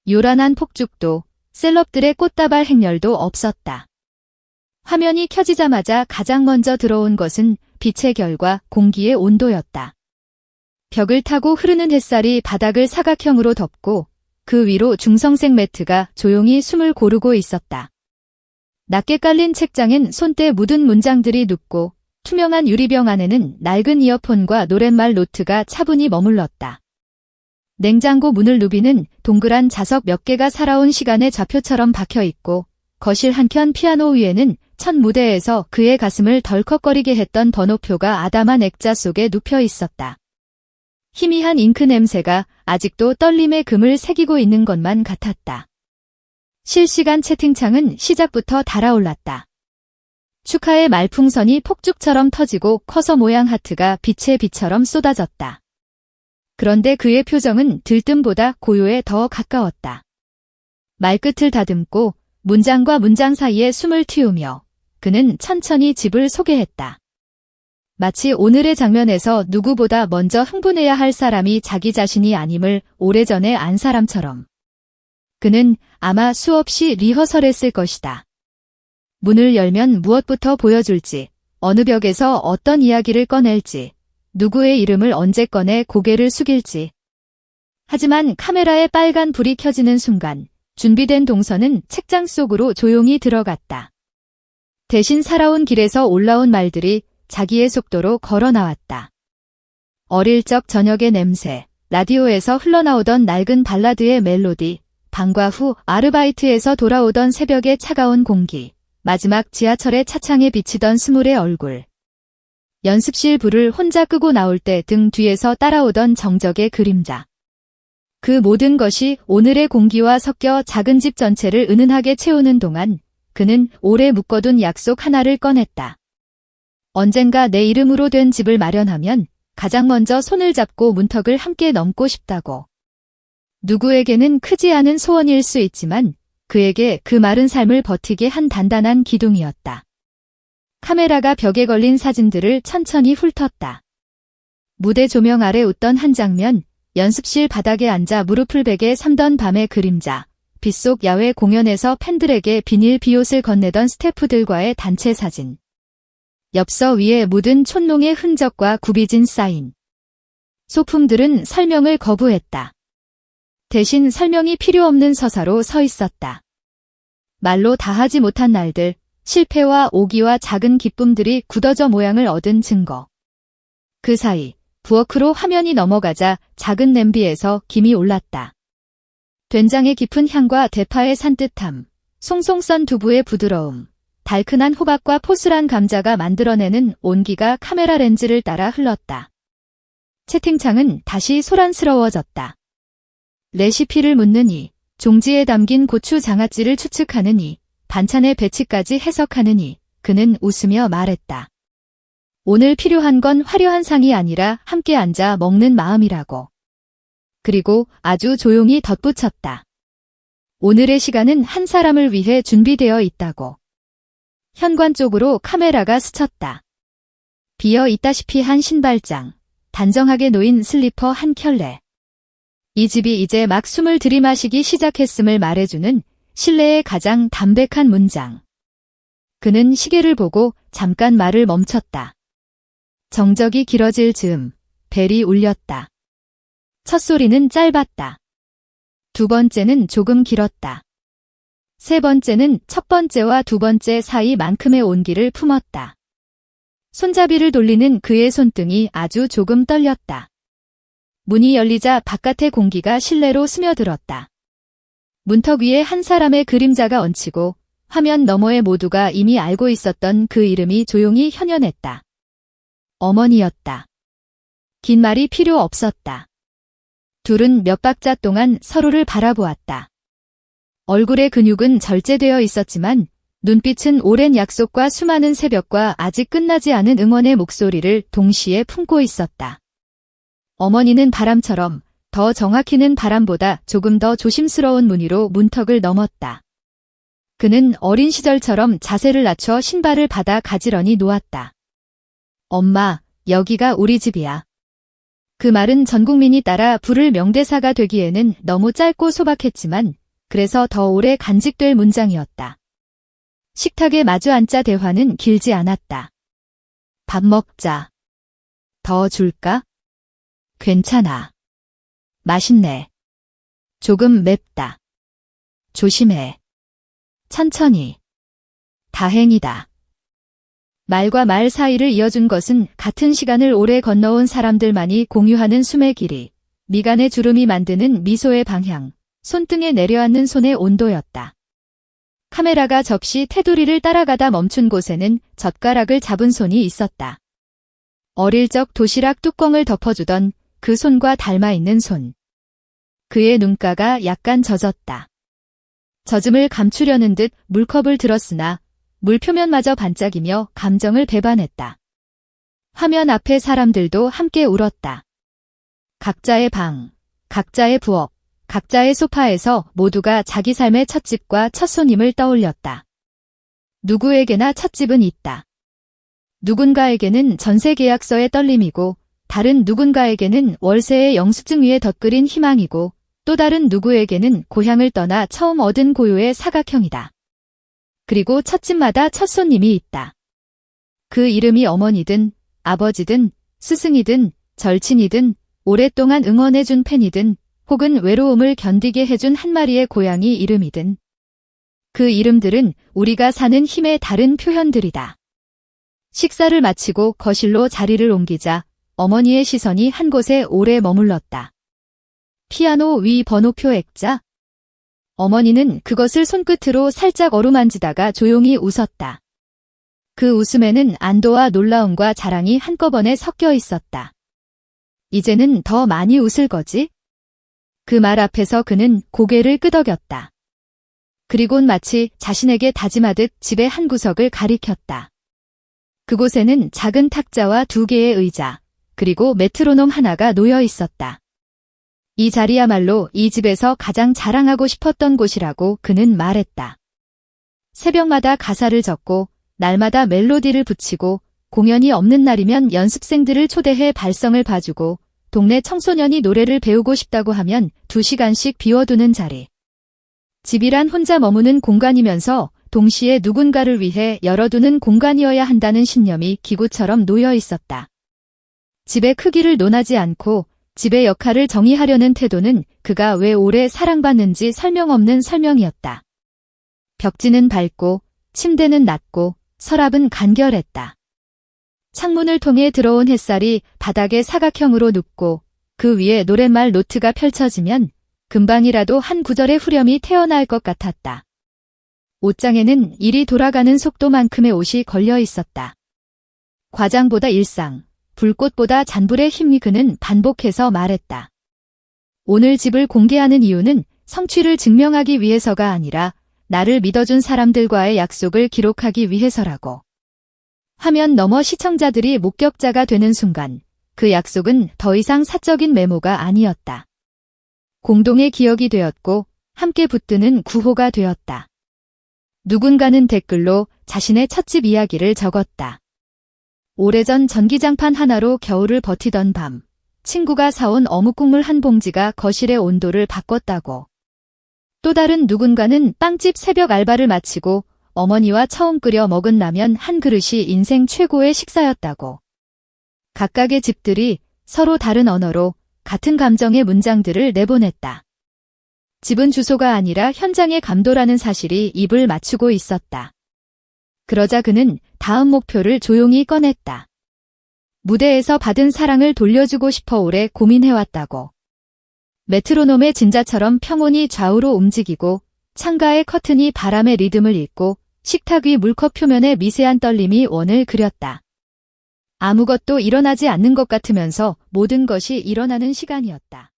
요란한 폭죽도, 셀럽들의 꽃다발 행렬도 없었다. 화면이 켜지자마자 가장 먼저 들어온 것은 빛의 결과 공기의 온도였다. 벽을 타고 흐르는 햇살이 바닥을 사각형으로 덮고 그 위로 중성색 매트가 조용히 숨을 고르고 있었다. 낮게 깔린 책장엔 손때 묻은 문장들이 눕고 투명한 유리병 안에는 낡은 이어폰과 노랫말 노트가 차분히 머물렀다. 냉장고 문을 누비는 동그란 자석 몇 개가 살아온 시간의 좌표처럼 박혀있고 거실 한켠 피아노 위에는 첫 무대에서 그의 가슴을 덜컥거리게 했던 번호표가 아담한 액자 속에 눕혀 있었다. 희미한 잉크 냄새가 아직도 떨림의 금을 새기고 있는 것만 같았다. 실시간 채팅창은 시작부터 달아올랐다. 축하의 말풍선이 폭죽처럼 터지고 커서 모양 하트가 빛의 비처럼 쏟아졌다. 그런데 그의 표정은 들뜸보다 고요에 더 가까웠다. 말끝을 다듬고 문장과 문장 사이에 숨을 틔우며 그는 천천히 집을 소개했다. 마치 오늘의 장면에서 누구보다 먼저 흥분해야 할 사람이 자기 자신이 아님을 오래전에 안 사람처럼. 그는 아마 수없이 리허설했을 것이다. 문을 열면 무엇부터 보여줄지, 어느 벽에서 어떤 이야기를 꺼낼지, 누구의 이름을 언제 꺼내 고개를 숙일지. 하지만 카메라에 빨간 불이 켜지는 순간 준비된 동선은 책장 속으로 조용히 들어갔다. 대신 살아온 길에서 올라온 말들이 자기의 속도로 걸어 나왔다. 어릴 적 저녁의 냄새, 라디오에서 흘러나오던 낡은 발라드의 멜로디, 방과 후 아르바이트에서 돌아오던 새벽의 차가운 공기, 마지막 지하철의 차창에 비치던 스물의 얼굴. 연습실 불을 혼자 끄고 나올 때 등 뒤에서 따라오던 정적의 그림자. 그 모든 것이 오늘의 공기와 섞여 작은 집 전체를 은은하게 채우는 동안 그는 오래 묶어둔 약속 하나를 꺼냈다. 언젠가 내 이름으로 된 집을 마련하면 가장 먼저 손을 잡고 문턱을 함께 넘고 싶다고. 누구에게는 크지 않은 소원일 수 있지만 그에게 그 마른 삶을 버티게 한 단단한 기둥이었다. 카메라가 벽에 걸린 사진들을 천천히 훑었다. 무대 조명 아래 웃던 한 장면, 연습실 바닥에 앉아 무릎을 베게 삼던 밤의 그림자, 빗속 야외 공연에서 팬들에게 비닐 비옷을 건네던 스태프들과의 단체 사진. 엽서 위에 묻은 촛농의 흔적과 굽이진 사인. 소품들은 설명을 거부했다. 대신 설명이 필요 없는 서사로 서 있었다. 말로 다하지 못한 날들, 실패와 오기와 작은 기쁨들이 굳어져 모양을 얻은 증거. 그 사이 부엌으로 화면이 넘어가자 작은 냄비에서 김이 올랐다. 된장의 깊은 향과 대파의 산뜻함, 송송 썬 두부의 부드러움, 달큰한 호박과 포슬한 감자가 만들어내는 온기가 카메라 렌즈를 따라 흘렀다. 채팅창은 다시 소란스러워졌다. 레시피를 묻느니, 종지에 담긴 고추 장아찌를 추측하느니, 반찬의 배치까지 해석하느니 그는 웃으며 말했다. 오늘 필요한 건 화려한 상이 아니라 함께 앉아 먹는 마음이라고. 그리고 아주 조용히 덧붙였다. 오늘의 시간은 한 사람을 위해 준비되어 있다고. 현관 쪽으로 카메라가 스쳤다. 비어 있다시피 한 신발장, 단정하게 놓인 슬리퍼 한 켤레. 이 집이 이제 막 숨을 들이마시기 시작했음을 말해주는 실내의 가장 담백한 문장. 그는 시계를 보고 잠깐 말을 멈췄다. 정적이 길어질 즈음 벨이 울렸다. 첫 소리는 짧았다. 두 번째는 조금 길었다. 세 번째는 첫 번째와 두 번째 사이만큼의 온기를 품었다. 손잡이를 돌리는 그의 손등이 아주 조금 떨렸다. 문이 열리자 바깥의 공기가 실내로 스며들었다. 문턱 위에 한 사람의 그림자가 얹히고 화면 너머의 모두가 이미 알고 있었던 그 이름이 조용히 현현했다. 어머니였다. 긴 말이 필요 없었다. 둘은 몇 박자 동안 서로를 바라보았다. 얼굴의 근육은 절제되어 있었지만 눈빛은 오랜 약속과 수많은 새벽과 아직 끝나지 않은 응원의 목소리를 동시에 품고 있었다. 어머니는 바람처럼, 더 정확히는 바람보다 조금 더 조심스러운 무늬로 문턱을 넘었다. 그는 어린 시절처럼 자세를 낮춰 신발을 받아 가지런히 놓았다. 엄마, 여기가 우리 집이야. 그 말은 전 국민이 따라 부를 명대사가 되기에는 너무 짧고 소박했지만 그래서 더 오래 간직될 문장이었다. 식탁에 마주 앉자 대화는 길지 않았다. 밥 먹자. 더 줄까? 괜찮아. 맛있네. 조금 맵다. 조심해. 천천히. 다행이다. 말과 말 사이를 이어준 것은 같은 시간을 오래 건너온 사람들만이 공유하는 숨의 길이, 미간의 주름이 만드는 미소의 방향, 손등에 내려앉는 손의 온도였다. 카메라가 접시 테두리를 따라가다 멈춘 곳에는 젓가락을 잡은 손이 있었다. 어릴 적 도시락 뚜껑을 덮어주던 그 손과 닮아있는 손. 그의 눈가가 약간 젖었다. 젖음을 감추려는 듯 물컵을 들었으나 물 표면마저 반짝이며 감정을 배반했다. 화면 앞의 사람들도 함께 울었다. 각자의 방, 각자의 부엌, 각자의 소파에서 모두가 자기 삶의 첫집과 첫 손님을 떠올렸다. 누구에게나 첫집은 있다. 누군가에게는 전세 계약서의 떨림이고 다른 누군가에게는 월세의 영수증 위에 덧그린 희망이고 또 다른 누구에게는 고향을 떠나 처음 얻은 고요의 사각형이다. 그리고 첫집마다 첫 손님이 있다. 그 이름이 어머니든 아버지든 스승이든 절친이든 오랫동안 응원해준 팬이든 혹은 외로움을 견디게 해준 한 마리의 고양이 이름이든 그 이름들은 우리가 사는 힘의 다른 표현들이다. 식사를 마치고 거실로 자리를 옮기자 어머니의 시선이 한 곳에 오래 머물렀다. 피아노 위 번호표 액자? 어머니는 그것을 손끝으로 살짝 어루만지다가 조용히 웃었다. 그 웃음에는 안도와 놀라움과 자랑이 한꺼번에 섞여 있었다. 이제는 더 많이 웃을 거지? 그 말 앞에서 그는 고개를 끄덕였다. 그리곤 마치 자신에게 다짐하듯 집의 한 구석을 가리켰다. 그곳에는 작은 탁자와 2개의 의자, 그리고 메트로놈 하나가 놓여 있었다. 이 자리야말로 이 집에서 가장 자랑하고 싶었던 곳이라고 그는 말했다. 새벽마다 가사를 적고 날마다 멜로디를 붙이고 공연이 없는 날이면 연습생들을 초대해 발성을 봐주고 동네 청소년이 노래를 배우고 싶다고 하면 2시간씩 비워두는 자리. 집이란 혼자 머무는 공간이면서 동시에 누군가를 위해 열어두는 공간이어야 한다는 신념이 기구처럼 놓여 있었다. 집의 크기를 논하지 않고 집의 역할을 정의하려는 태도는 그가 왜 오래 사랑받는지 설명 없는 설명이었다. 벽지는 밝고 침대는 낮고 서랍은 간결했다. 창문을 통해 들어온 햇살이 바닥에 사각형으로 눕고 그 위에 노랫말 노트가 펼쳐지면 금방이라도 한 구절의 후렴이 태어날 것 같았다. 옷장에는 일이 돌아가는 속도만큼의 옷이 걸려 있었다. 과장보다 일상, 불꽃보다 잔불의 힘이 그는 반복해서 말했다. 오늘 집을 공개하는 이유는 성취를 증명하기 위해서가 아니라 나를 믿어준 사람들과의 약속을 기록하기 위해서라고. 화면 너머 시청자들이 목격자가 되는 순간 그 약속은 더 이상 사적인 메모가 아니었다. 공동의 기억이 되었고 함께 붙드는 구호가 되었다. 누군가는 댓글로 자신의 첫집 이야기를 적었다. 오래전 전기장판 하나로 겨울을 버티던 밤, 친구가 사온 어묵국물 한 봉지가 거실의 온도를 바꿨다고. 또 다른 누군가는 빵집 새벽 알바를 마치고 어머니와 처음 끓여 먹은 라면 한 그릇이 인생 최고의 식사였다고. 각각의 집들이 서로 다른 언어로 같은 감정의 문장들을 내보냈다. 집은 주소가 아니라 현장의 감도라는 사실이 입을 맞추고 있었다. 그러자 그는 다음 목표를 조용히 꺼냈다. 무대에서 받은 사랑을 돌려주고 싶어 오래 고민해왔다고. 메트로놈의 진자처럼 평온이 좌우로 움직이고 창가의 커튼이 바람의 리듬을 잇고 식탁 위 물컵 표면에 미세한 떨림이 원을 그렸다. 아무것도 일어나지 않는 것 같으면서 모든 것이 일어나는 시간이었다.